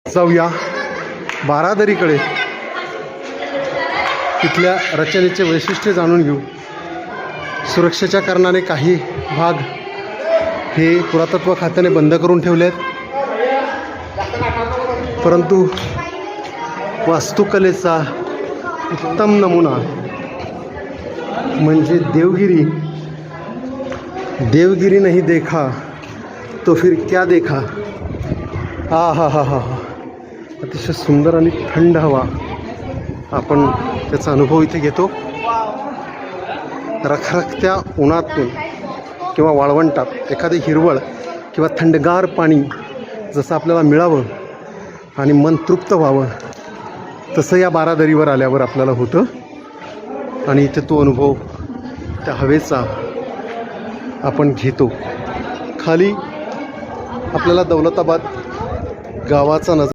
जाऊया बारादरीकडे, तिथल्या रचनेचे वैशिष्ट्य जाणून घेऊ. सुरक्षेच्या कारणाने काही भाग हे पुरातत्व खात्याने बंद करून ठेवले आहेत, परंतु वास्तुकलेचा उत्तम नमुना म्हणजे देवगिरी. देवगिरी नहीं देखा तो फिर क्या देखा. हा हा हा हा हा, अतिशय सुंदर आणि थंड हवा, आपण त्याचा अनुभव इथे घेतो. रखरखत्या उन्हातून किंवा वाळवंटात एखादी हिरवळ किंवा थंडगार पाणी जसं आपल्याला मिळावं आणि मन तृप्त व्हावं, तसं या बारादरीवर आल्यावर आपल्याला होतं. आणि इथे तो अनुभव त्या हवेचा आपण घेतो. खाली आपल्याला दौलताबाद गावाचा नजारा